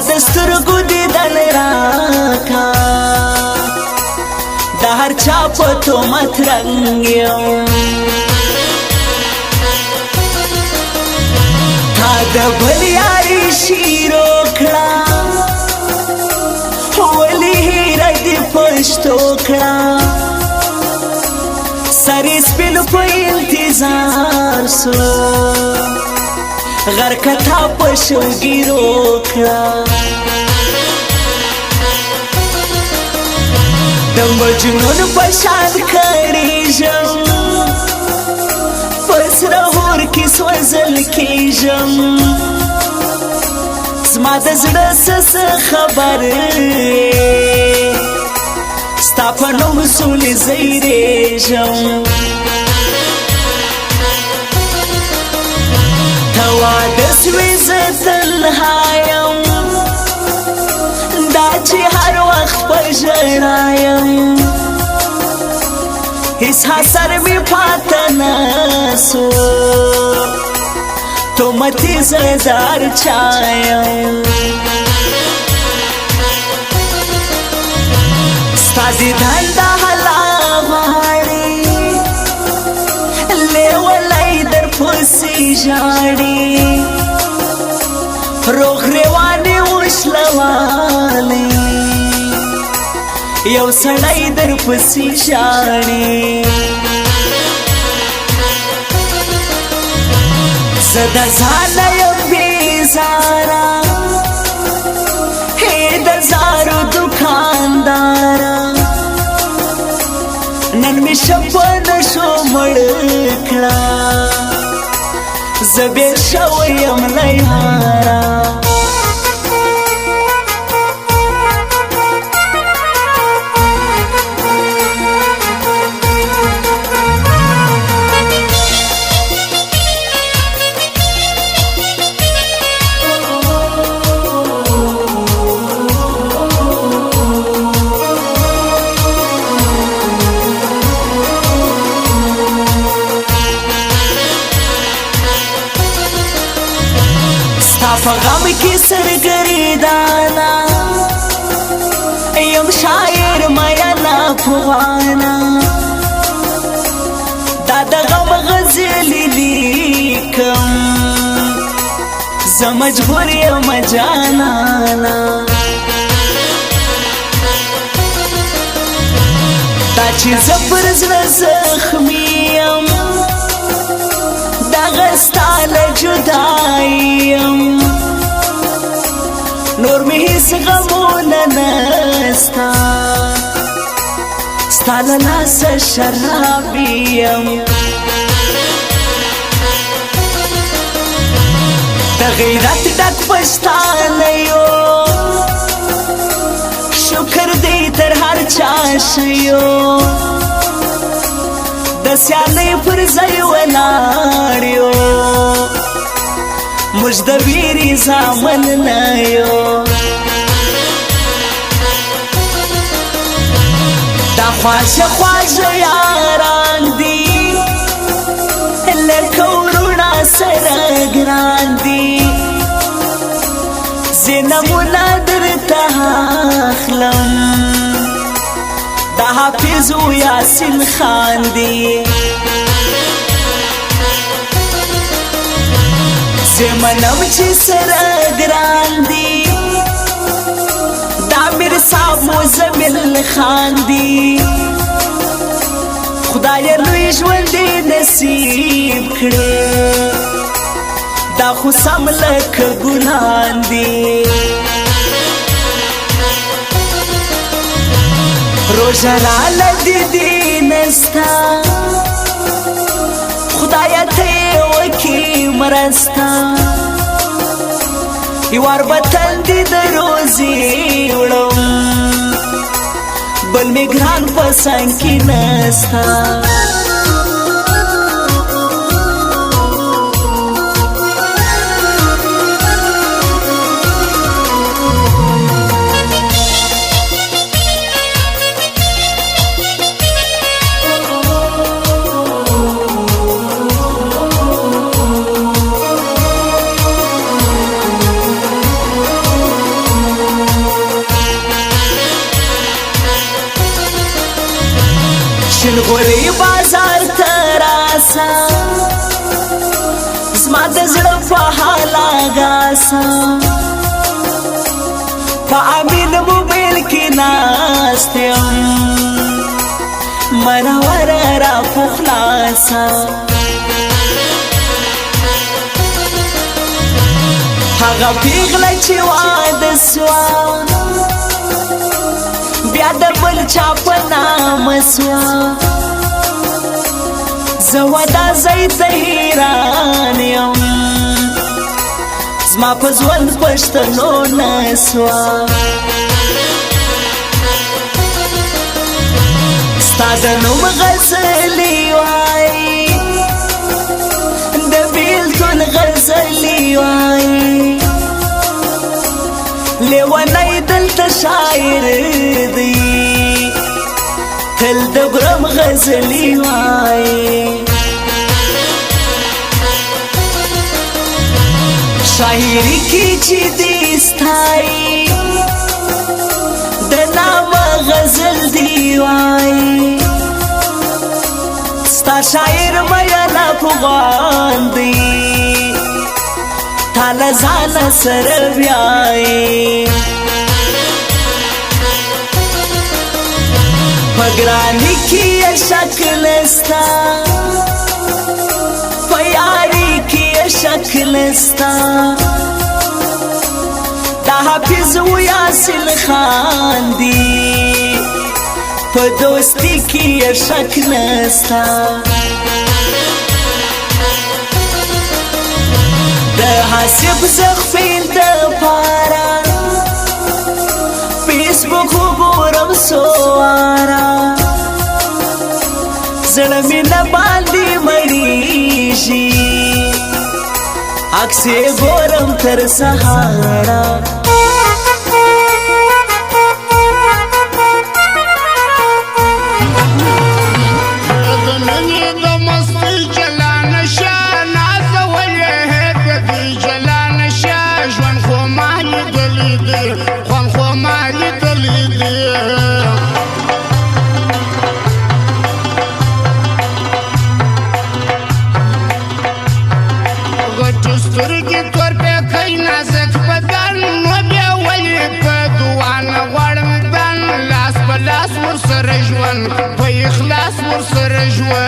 د سترګو دیدن راکا د هر چا په تهمت رنګ یم تا د بل یاري شیر وکړه ولې هیره دې پښتو کړه سرې سپینو په انتظار سو غرکتا په شوګیرو کړه د مجنون په شان کړیږم په سره اور کې سوځل کېږم زما د زړه څه خبر ستا په نوم سولې زیریږم ته واده سوې زه تنها یم دا چې هر وخت په ژړا یم هیڅ اثر مې پاته نه سو تهمتې زه د هر چا یم ستا دیدن د حلا غواړي لیولی در پسې ژاړي روغ روانې وشلوالی یو سړی در پسې ژاړي زه د ځانه یم بېزاره د زارو دکانداره نن مې شپه نشو مړ کړه زه بېل شوی یم له یاره په غم کې سرګردانه یم شاعر مینا افغانه دا د غم غزلې لیکم زه مجبور یم جانانه دا چې زه پر زړه زخمي یم دغه ستا له جدایي یم نور مې هیڅ غمونه نسته ستا له لاسه شرابي یم د غیرت ډک پښتانه یو شکر دی تر هر چا شیو د سیالۍ پر ځای ولاړ یو موږ د ویرې زامن نه یو دا خواږه خواږه یاران دي لکه وروڼه سره ګران دي زه نمونه درته اخلم دا حافظ و یاسین خان دي زه منم چې سره ګران دي دا میر صاحب مزمل خان دي خدای لوی ژوند دې نصیب کړي دا خو سم لکه ګلان دي روژه راله دې نستا خدایه ته وکړي مرسته یوار به تندې د روزي وړم بل مې ګران په څنګ کې نسته خلاصه په امین موبایل کې ناست یم منوره را پخلاصه هغه پیغله چې واده سوه بیا د بل چا په نامه سوه زه ودا ځای ته حیران یم زما په ژوند پښتنو نه سوه ستا د نوم غزلې وایي د بیلتون غزلې وایي لیونی دلته شاعر دی تل د ګرم غزلې وایي شاعري کې چې دې ستایي د نامه غزل دی وایي ستا شاعر میاله په غواندي تا له ځانه سره بیایي په ګراني کې یې شکل ستا په یاري کې یې شکل ستا دا حافظ و یاسین خان دی په دوستي کې یې شک نستا د حاسب زخفین د پاره فیسبوک وګورم سواره زړه مې نه باندې مړېږي عکس یې ګورم تر سهاره په اخلاص ورسره ژوند